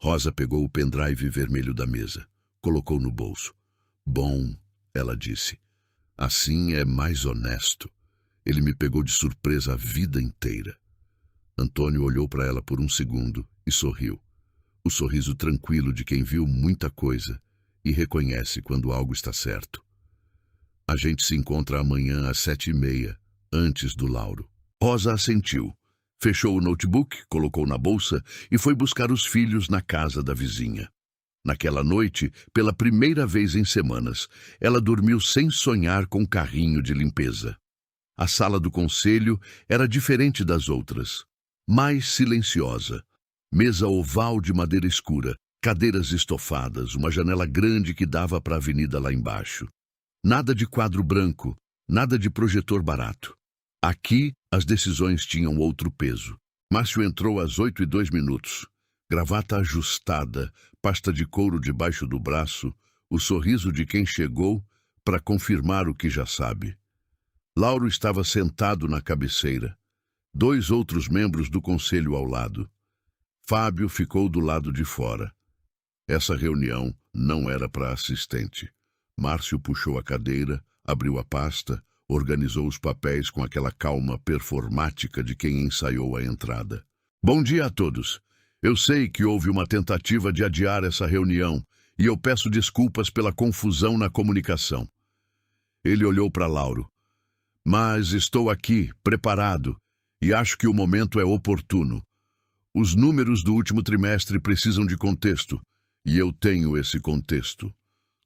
Rosa pegou o pendrive vermelho da mesa. Colocou no bolso. Bom, ela disse. Assim é mais honesto. Ele me pegou de surpresa a vida inteira. Antônio olhou para ela por um segundo e sorriu. O sorriso tranquilo de quem viu muita coisa e reconhece quando algo está certo. A gente se encontra amanhã às 7h30, antes do Lauro. Rosa assentiu. Fechou o notebook, colocou na bolsa e foi buscar os filhos na casa da vizinha. Naquela noite, pela primeira vez em semanas, ela dormiu sem sonhar com carrinho de limpeza. A sala do conselho era diferente das outras, mais silenciosa. Mesa oval de madeira escura, cadeiras estofadas, uma janela grande que dava para a avenida lá embaixo. Nada de quadro branco, nada de projetor barato. Aqui, as decisões tinham outro peso. Márcio entrou às 8h02. Gravata ajustada, pasta de couro debaixo do braço, o sorriso de quem chegou para confirmar o que já sabe. Lauro estava sentado na cabeceira. 2 outros membros do conselho ao lado. Fábio ficou do lado de fora. Essa reunião não era para assistente. Márcio puxou a cadeira, abriu a pasta, organizou os papéis com aquela calma performática de quem ensaiou a entrada. Bom dia a todos. Eu sei que houve uma tentativa de adiar essa reunião e eu peço desculpas pela confusão na comunicação. Ele olhou para Lauro. Mas estou aqui, preparado, e acho que o momento é oportuno. Os números do último trimestre precisam de contexto, e eu tenho esse contexto.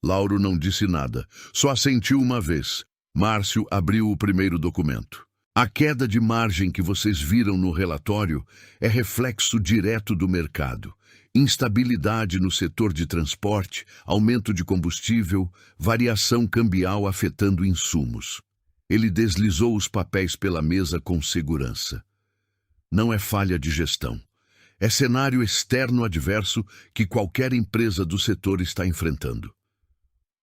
Lauro não disse nada, só assentiu uma vez. Márcio abriu o primeiro documento. A queda de margem que vocês viram no relatório é reflexo direto do mercado. Instabilidade no setor de transporte, aumento de combustível, variação cambial afetando insumos. Ele deslizou os papéis pela mesa com segurança. Não é falha de gestão. É cenário externo adverso que qualquer empresa do setor está enfrentando.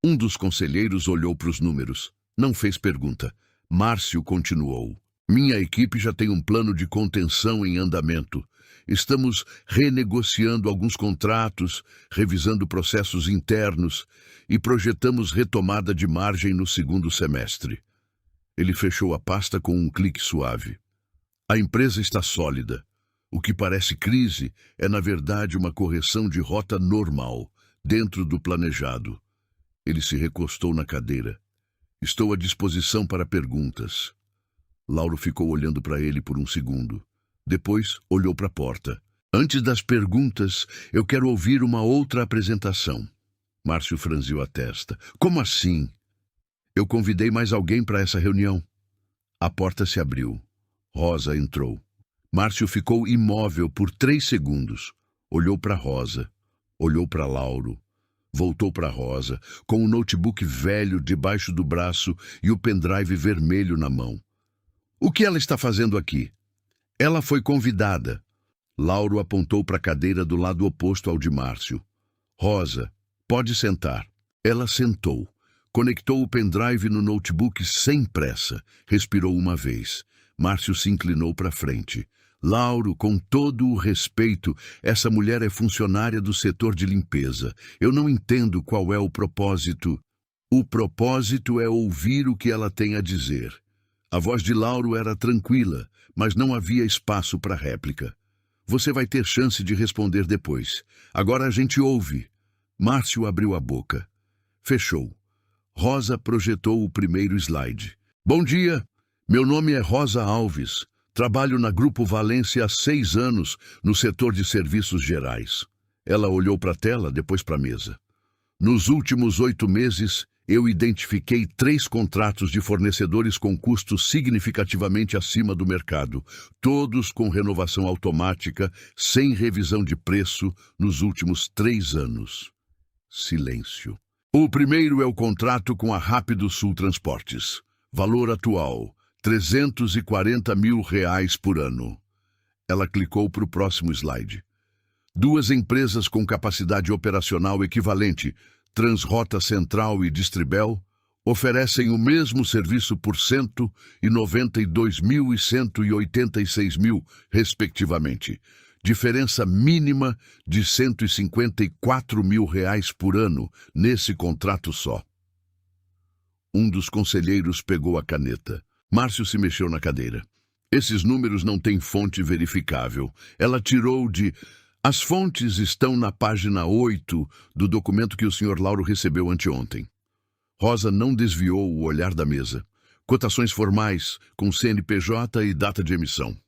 Um dos conselheiros olhou para os números. Não fez pergunta. Márcio continuou. Minha equipe já tem um plano de contenção em andamento. Estamos renegociando alguns contratos, revisando processos internos e projetamos retomada de margem no segundo semestre. Ele fechou a pasta com um clique suave. A empresa está sólida. O que parece crise é, na verdade, uma correção de rota normal, dentro do planejado. Ele se recostou na cadeira. Estou à disposição para perguntas. Lauro ficou olhando para ele por um segundo. Depois, olhou para a porta. Antes das perguntas, eu quero ouvir uma outra apresentação. Márcio franziu a testa. Como assim? Eu convidei mais alguém para essa reunião. A porta se abriu. Rosa entrou. Márcio ficou imóvel por 3 segundos. Olhou para Rosa. Olhou para Lauro. Voltou para Rosa, com o notebook velho debaixo do braço e o pendrive vermelho na mão. O que ela está fazendo aqui? Ela foi convidada. Lauro apontou para a cadeira do lado oposto ao de Márcio. Rosa, pode sentar. Ela sentou. Conectou o pendrive no notebook sem pressa. Respirou uma vez. Márcio se inclinou para frente. Lauro, com todo o respeito, essa mulher é funcionária do setor de limpeza. Eu não entendo qual é o propósito. O propósito é ouvir o que ela tem a dizer. A voz de Lauro era tranquila, mas não havia espaço para réplica. Você vai ter chance de responder depois. Agora a gente ouve. Márcio abriu a boca. Fechou. Rosa projetou o primeiro slide. Bom dia, meu nome é Rosa Alves. Trabalho na Grupo Valência há 6 anos, no setor de serviços gerais. Ela olhou para a tela, depois para a mesa. Nos últimos 8 meses, eu identifiquei 3 contratos de fornecedores com custos significativamente acima do mercado, todos com renovação automática, sem revisão de preço, nos últimos 3 anos. Silêncio. O primeiro é o contrato com a Rápido Sul Transportes. Valor atual, R$340 mil por ano. Ela clicou para o próximo slide. 2 empresas com capacidade operacional equivalente, Transrota Central e Distribel, oferecem o mesmo serviço por R$192 mil e R$186 mil, respectivamente. Diferença mínima de R$154 mil por ano nesse contrato só. Um dos conselheiros pegou a caneta. Márcio se mexeu na cadeira. Esses números não têm fonte verificável. Ela tirou de... As fontes estão na página 8 do documento que o Sr. Lauro recebeu anteontem. Rosa não desviou o olhar da mesa. Cotações formais, com CNPJ e data de emissão.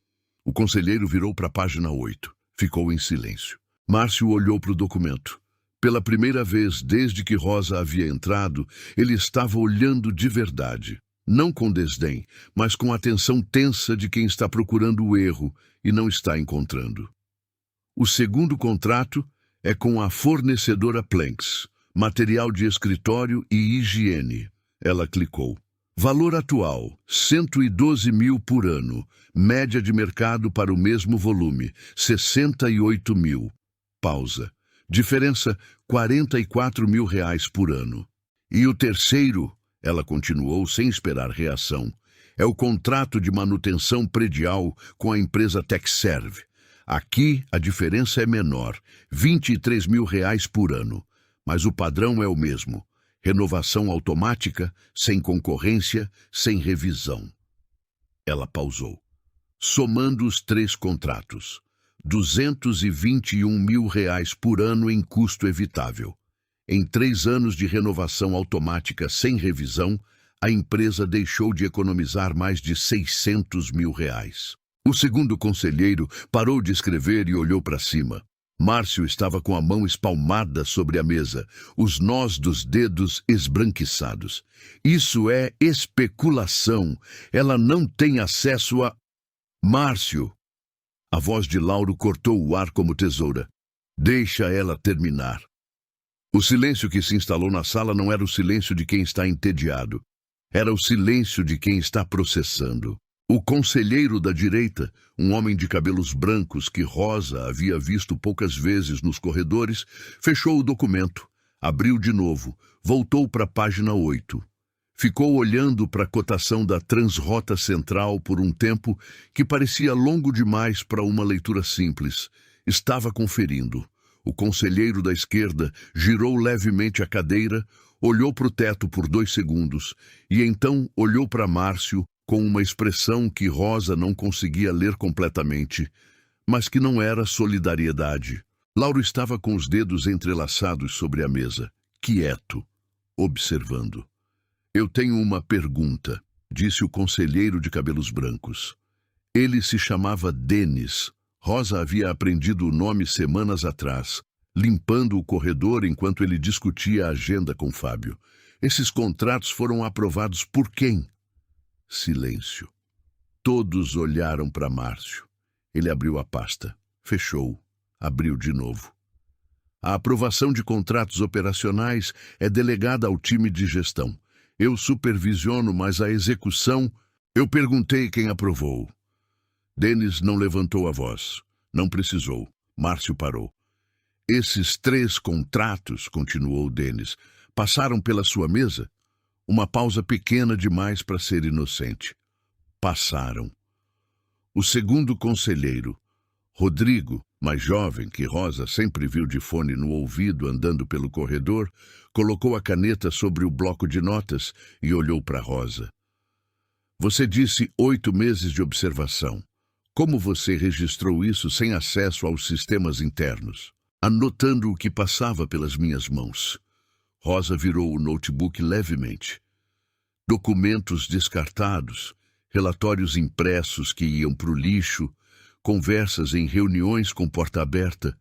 O conselheiro virou para a página 8. Ficou em silêncio. Márcio olhou para o documento. Pela primeira vez desde que Rosa havia entrado, ele estava olhando de verdade. Não com desdém, mas com a atenção tensa de quem está procurando o erro e não está encontrando. O segundo contrato é com a fornecedora Planks, material de escritório e higiene. Ela clicou. Valor atual, R$112 mil por ano. Média de mercado para o mesmo volume, R$68 mil. Pausa. Diferença, R$44 mil por ano. E o terceiro, ela continuou sem esperar reação, é o contrato de manutenção predial com a empresa TechServe. Aqui a diferença é menor, R$23 mil por ano, mas o padrão é o mesmo. Renovação automática, sem concorrência, sem revisão. Ela pausou. Somando os 3 contratos, R$221 mil por ano em custo evitável. Em 3 anos de renovação automática sem revisão, a empresa deixou de economizar mais de R$600 mil. O segundo conselheiro parou de escrever e olhou para cima. Márcio estava com a mão espalmada sobre a mesa, os nós dos dedos esbranquiçados. Isso é especulação. Ela não tem acesso a... Márcio! A voz de Lauro cortou o ar como tesoura. Deixa ela terminar. O silêncio que se instalou na sala não era o silêncio de quem está entediado. Era o silêncio de quem está processando. O conselheiro da direita, um homem de cabelos brancos que Rosa havia visto poucas vezes nos corredores, fechou o documento, abriu de novo, voltou para a página 8. Ficou olhando para a cotação da Transrota Central por um tempo que parecia longo demais para uma leitura simples. Estava conferindo. O conselheiro da esquerda girou levemente a cadeira, olhou para o teto por 2 segundos e então olhou para Márcio com uma expressão que Rosa não conseguia ler completamente, mas que não era solidariedade. Lauro estava com os dedos entrelaçados sobre a mesa, quieto, observando. Eu tenho uma pergunta, disse o conselheiro de cabelos brancos. Ele se chamava Denis. Rosa havia aprendido o nome semanas atrás, limpando o corredor enquanto ele discutia a agenda com Fábio. Esses contratos foram aprovados por quem? Silêncio. Todos olharam para Márcio. Ele abriu a pasta, fechou, abriu de novo. A aprovação de contratos operacionais é delegada ao time de gestão. Eu supervisiono, mas a execução... Eu perguntei quem aprovou. Denis não levantou a voz. Não precisou. Márcio parou. Esses 3 contratos, continuou Denis, passaram pela sua mesa? Uma pausa pequena demais para ser inocente. Passaram. O segundo conselheiro, Rodrigo, mais jovem, que Rosa sempre viu de fone no ouvido andando pelo corredor, colocou a caneta sobre o bloco de notas e olhou para Rosa. Você disse 8 meses de observação. Como você registrou isso sem acesso aos sistemas internos? Anotando o que passava pelas minhas mãos. Rosa virou o notebook levemente. Documentos descartados, relatórios impressos que iam para o lixo, conversas em reuniões com porta aberta.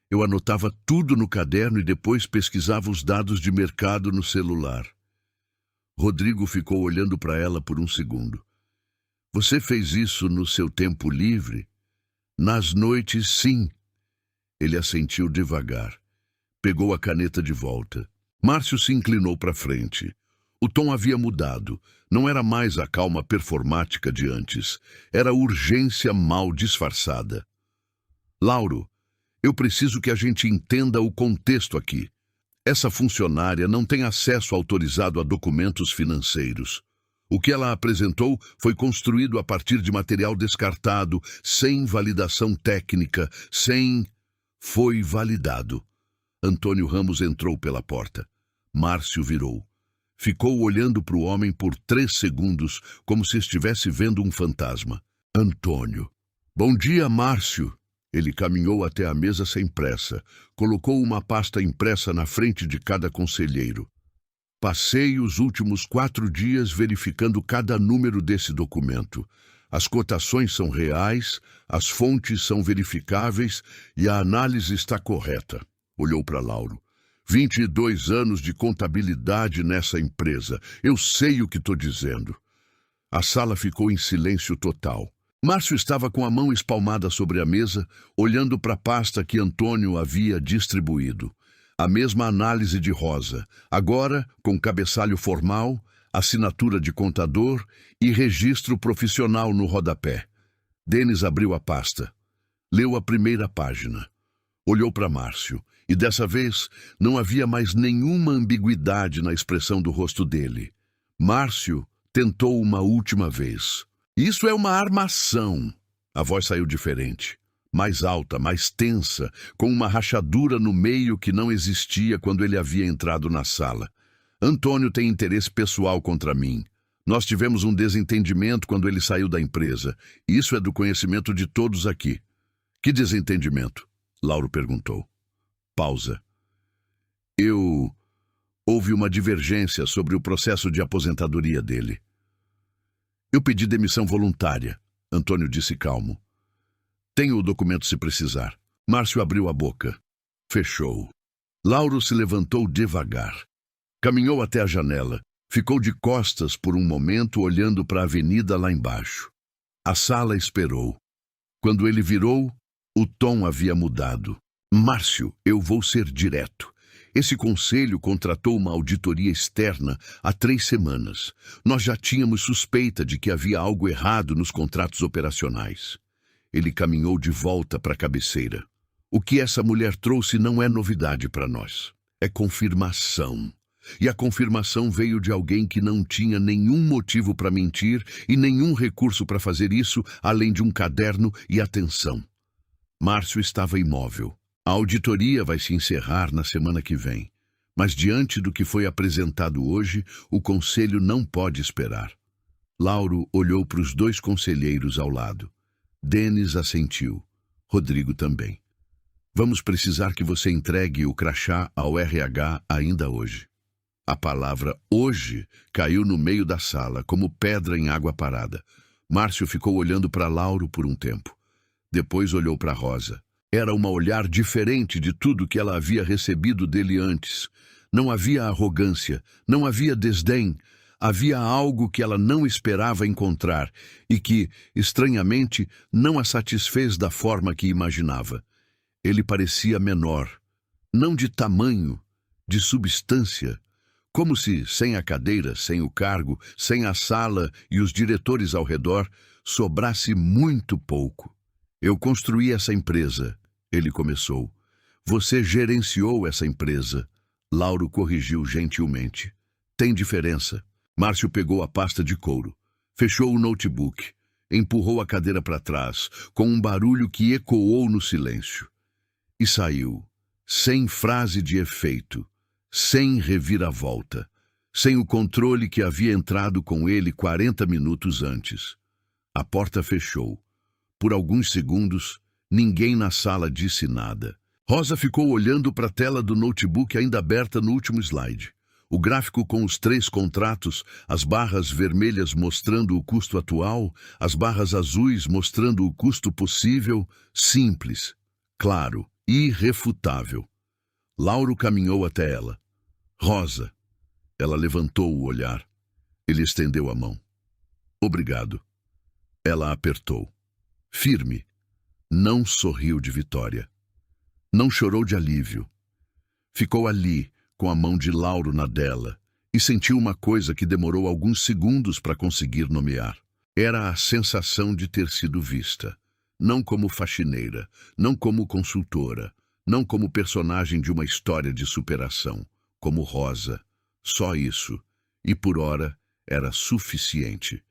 Eu anotava tudo no caderno e depois pesquisava os dados de mercado no celular. Rodrigo ficou olhando para ela por um segundo. Você fez isso no seu tempo livre? Nas noites, sim. Ele assentiu devagar. Pegou a caneta de volta. Márcio se inclinou para frente. O tom havia mudado. Não era mais a calma performática de antes. Era urgência mal disfarçada. Lauro, eu preciso que a gente entenda o contexto aqui. Essa funcionária não tem acesso autorizado a documentos financeiros. O que ela apresentou foi construído a partir de material descartado, sem validação técnica, sem... Foi validado. Antônio Ramos entrou pela porta. Márcio virou. Ficou olhando para o homem por 3 segundos, como se estivesse vendo um fantasma. Antônio. Bom dia, Márcio. Ele caminhou até a mesa sem pressa. Colocou uma pasta impressa na frente de cada conselheiro. Passei os últimos 4 dias verificando cada número desse documento. As cotações são reais, as fontes são verificáveis e a análise está correta. Olhou para Lauro. 22 anos de contabilidade nessa empresa. Eu sei o que estou dizendo. A sala ficou em silêncio total. Márcio estava com a mão espalmada sobre a mesa, olhando para a pasta que Antônio havia distribuído. A mesma análise de Rosa, agora com cabeçalho formal, assinatura de contador e registro profissional no rodapé. Denis abriu a pasta. Leu a primeira página. Olhou para Márcio, e dessa vez não havia mais nenhuma ambiguidade na expressão do rosto dele. Márcio tentou uma última vez. Isso é uma armação. A voz saiu diferente. Mais alta, mais tensa, com uma rachadura no meio que não existia quando ele havia entrado na sala. Antônio tem interesse pessoal contra mim. Nós tivemos um desentendimento quando ele saiu da empresa. Isso é do conhecimento de todos aqui. Que desentendimento? Lauro perguntou. Pausa. Houve uma divergência sobre o processo de aposentadoria dele. Eu pedi demissão voluntária, Antônio disse calmo. Tenho o documento se precisar. Márcio abriu a boca. Fechou. Lauro se levantou devagar. Caminhou até a janela. Ficou de costas por um momento olhando para a avenida lá embaixo. A sala esperou. Quando ele virou, o tom havia mudado. Márcio, eu vou ser direto. Esse conselho contratou uma auditoria externa há 3 semanas. Nós já tínhamos suspeita de que havia algo errado nos contratos operacionais. Ele caminhou de volta para a cabeceira. O que essa mulher trouxe não é novidade para nós. É confirmação. E a confirmação veio de alguém que não tinha nenhum motivo para mentir e nenhum recurso para fazer isso, além de um caderno e atenção. Márcio estava imóvel. A auditoria vai se encerrar na semana que vem. Mas diante do que foi apresentado hoje, o conselho não pode esperar. Lauro olhou para os 2 conselheiros ao lado. Denis assentiu. Rodrigo também. Vamos precisar que você entregue o crachá ao RH ainda hoje. A palavra hoje caiu no meio da sala, como pedra em água parada. Márcio ficou olhando para Lauro por um tempo. Depois olhou para Rosa. Era um olhar diferente de tudo que ela havia recebido dele antes. Não havia arrogância, não havia desdém. Havia algo que ela não esperava encontrar e que, estranhamente, não a satisfez da forma que imaginava. Ele parecia menor. Não de tamanho, de substância. Como se, sem a cadeira, sem o cargo, sem a sala e os diretores ao redor, sobrasse muito pouco. Eu construí essa empresa, ele começou. Você gerenciou essa empresa. Lauro corrigiu gentilmente. Tem diferença. Márcio pegou a pasta de couro, fechou o notebook, empurrou a cadeira para trás, com um barulho que ecoou no silêncio. E saiu, sem frase de efeito, sem reviravolta, sem o controle que havia entrado com ele 40 minutos antes. A porta fechou. Por alguns segundos, ninguém na sala disse nada. Rosa ficou olhando para a tela do notebook ainda aberta no último slide. O gráfico com os 3 contratos, as barras vermelhas mostrando o custo atual, as barras azuis mostrando o custo possível, simples, claro, irrefutável. Lauro caminhou até ela. Rosa. Ela levantou o olhar. Ele estendeu a mão. Obrigado. Ela apertou. Firme. Não sorriu de vitória. Não chorou de alívio. Ficou ali, com a mão de Lauro na dela, e sentiu uma coisa que demorou alguns segundos para conseguir nomear. Era a sensação de ter sido vista. Não como faxineira, não como consultora, não como personagem de uma história de superação, como Rosa. Só isso. E por hora era suficiente.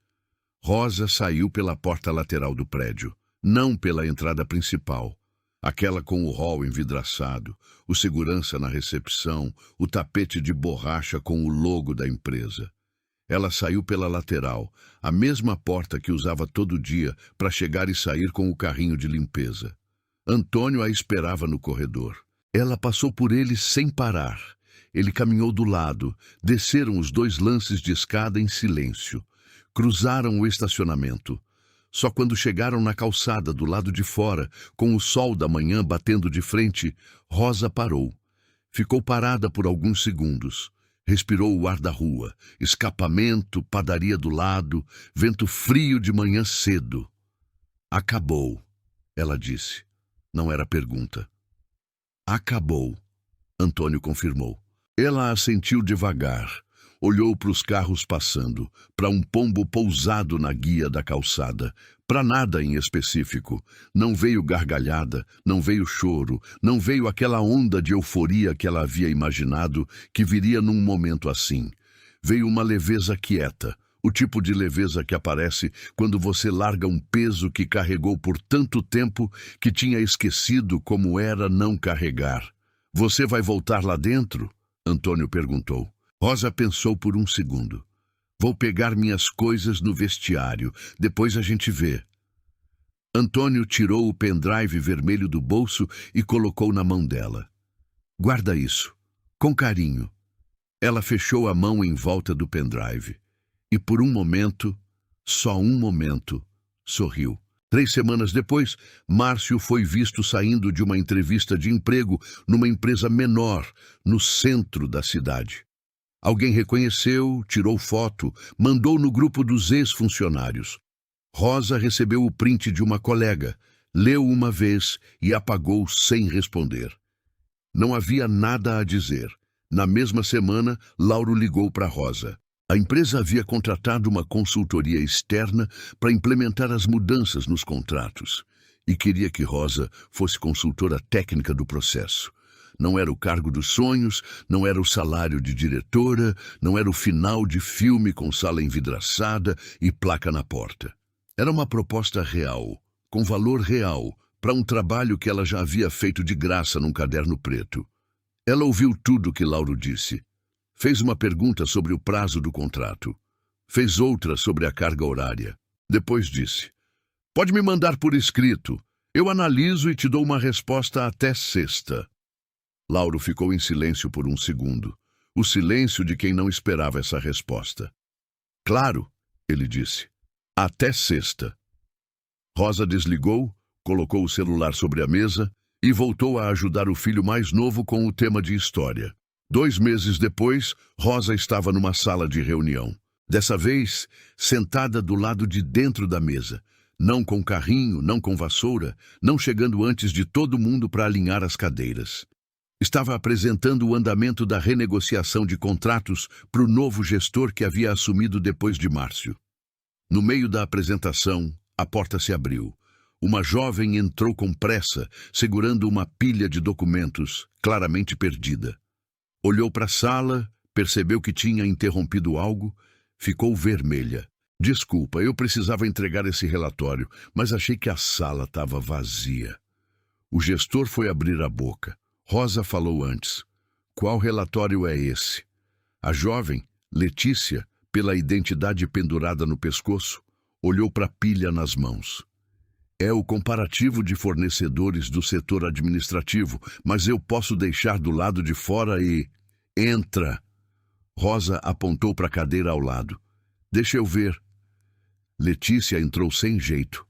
Rosa saiu pela porta lateral do prédio, não pela entrada principal. Aquela com o hall envidraçado, o segurança na recepção, o tapete de borracha com o logo da empresa. Ela saiu pela lateral, a mesma porta que usava todo dia para chegar e sair com o carrinho de limpeza. Antônio a esperava no corredor. Ela passou por ele sem parar. Ele caminhou do lado, desceram os 2 lances de escada em silêncio. Cruzaram o estacionamento. Só quando chegaram na calçada do lado de fora, com o sol da manhã batendo de frente, Rosa parou. Ficou parada por alguns segundos. Respirou o ar da rua, escapamento, padaria do lado, vento frio de manhã cedo. Acabou, ela disse. Não era pergunta. Acabou, Antônio confirmou. Ela assentiu devagar. Olhou para os carros passando, para um pombo pousado na guia da calçada, para nada em específico. Não veio gargalhada, não veio choro, não veio aquela onda de euforia que ela havia imaginado que viria num momento assim. Veio uma leveza quieta, o tipo de leveza que aparece quando você larga um peso que carregou por tanto tempo que tinha esquecido como era não carregar. Você vai voltar lá dentro? Antônio perguntou. Rosa pensou por um segundo. Vou pegar minhas coisas no vestiário, depois a gente vê. Antônio tirou o pendrive vermelho do bolso e colocou na mão dela. Guarda isso, com carinho. Ela fechou a mão em volta do pendrive. E por um momento, só um momento, sorriu. 3 semanas depois, Márcio foi visto saindo de uma entrevista de emprego numa empresa menor, no centro da cidade. Alguém reconheceu, tirou foto, mandou no grupo dos ex-funcionários. Rosa recebeu o print de uma colega, leu uma vez e apagou sem responder. Não havia nada a dizer. Na mesma semana, Lauro ligou para Rosa. A empresa havia contratado uma consultoria externa para implementar as mudanças nos contratos e queria que Rosa fosse consultora técnica do processo. Não era o cargo dos sonhos, não era o salário de diretora, não era o final de filme com sala envidraçada e placa na porta. Era uma proposta real, com valor real, para um trabalho que ela já havia feito de graça num caderno preto. Ela ouviu tudo que Lauro disse. Fez uma pergunta sobre o prazo do contrato. Fez outra sobre a carga horária. Depois disse: pode me mandar por escrito. Eu analiso e te dou uma resposta até sexta. Lauro ficou em silêncio por um segundo. O silêncio de quem não esperava essa resposta. Claro, ele disse. Até sexta. Rosa desligou, colocou o celular sobre a mesa e voltou a ajudar o filho mais novo com o tema de história. 2 meses depois, Rosa estava numa sala de reunião. Dessa vez, sentada do lado de dentro da mesa. Não com carrinho, não com vassoura, não chegando antes de todo mundo para alinhar as cadeiras. Estava apresentando o andamento da renegociação de contratos para o novo gestor que havia assumido depois de Márcio. No meio da apresentação, a porta se abriu. Uma jovem entrou com pressa, segurando uma pilha de documentos, claramente perdida. Olhou para a sala, percebeu que tinha interrompido algo, ficou vermelha. Desculpa, eu precisava entregar esse relatório, mas achei que a sala estava vazia. O gestor foi abrir a boca. Rosa falou antes. Qual relatório é esse? A jovem, Letícia, pela identidade pendurada no pescoço, olhou para a pilha nas mãos. É o comparativo de fornecedores do setor administrativo, mas eu posso deixar do lado de fora e... Entra! Rosa apontou para a cadeira ao lado. Deixa eu ver. Letícia entrou sem jeito.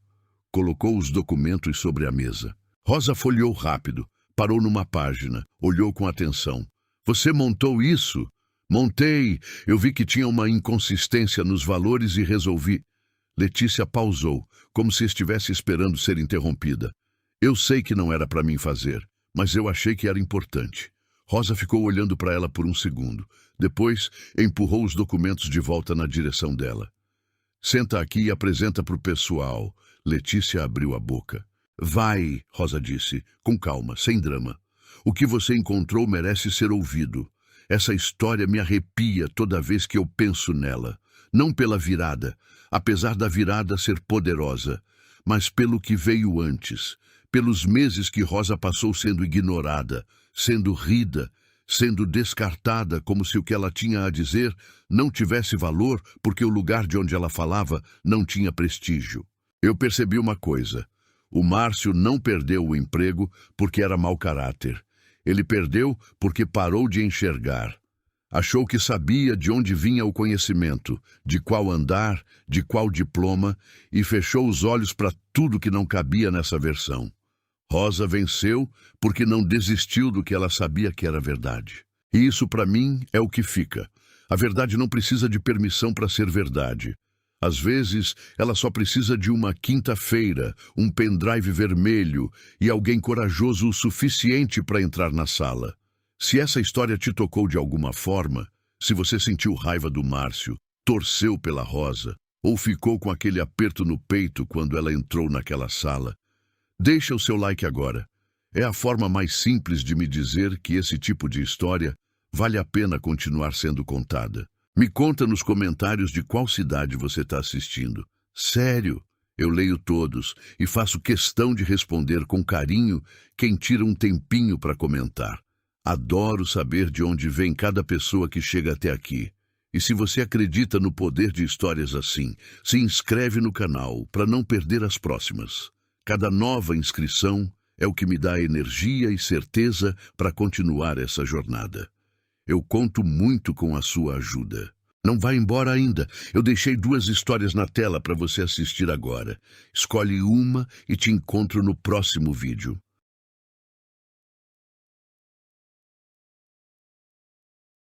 Colocou os documentos sobre a mesa. Rosa folheou rápido, parou numa página, olhou com atenção. Você montou isso? Montei. Eu vi que tinha uma inconsistência nos valores e resolvi. Letícia pausou, como se estivesse esperando ser interrompida. Eu sei que não era para mim fazer, mas eu achei que era importante. Rosa ficou olhando para ela por um segundo. Depois, empurrou os documentos de volta na direção dela. Senta aqui e apresenta para o pessoal. Letícia abriu a boca. Vai, Rosa disse, com calma, sem drama. O que você encontrou merece ser ouvido. Essa história me arrepia toda vez que eu penso nela. Não pela virada, apesar da virada ser poderosa, mas pelo que veio antes, pelos meses que Rosa passou sendo ignorada, sendo rida, sendo descartada como se o que ela tinha a dizer não tivesse valor porque o lugar de onde ela falava não tinha prestígio. Eu percebi uma coisa. O Márcio não perdeu o emprego porque era mau caráter. Ele perdeu porque parou de enxergar. Achou que sabia de onde vinha o conhecimento, de qual andar, de qual diploma, e fechou os olhos para tudo que não cabia nessa versão. Rosa venceu porque não desistiu do que ela sabia que era verdade. E isso, para mim, é o que fica. A verdade não precisa de permissão para ser verdade. Às vezes, ela só precisa de uma quinta-feira, um pendrive vermelho e alguém corajoso o suficiente para entrar na sala. Se essa história te tocou de alguma forma, se você sentiu raiva do Márcio, torceu pela Rosa, ou ficou com aquele aperto no peito quando ela entrou naquela sala, deixa o seu like agora. É a forma mais simples de me dizer que esse tipo de história vale a pena continuar sendo contada. Me conta nos comentários de qual cidade você está assistindo. Sério, eu leio todos e faço questão de responder com carinho quem tira um tempinho para comentar. Adoro saber de onde vem cada pessoa que chega até aqui. E se você acredita no poder de histórias assim, se inscreve no canal para não perder as próximas. Cada nova inscrição é o que me dá energia e certeza para continuar essa jornada. Eu conto muito com a sua ajuda. Não vá embora ainda. Eu deixei 2 histórias na tela para você assistir agora. Escolhe uma e te encontro no próximo vídeo.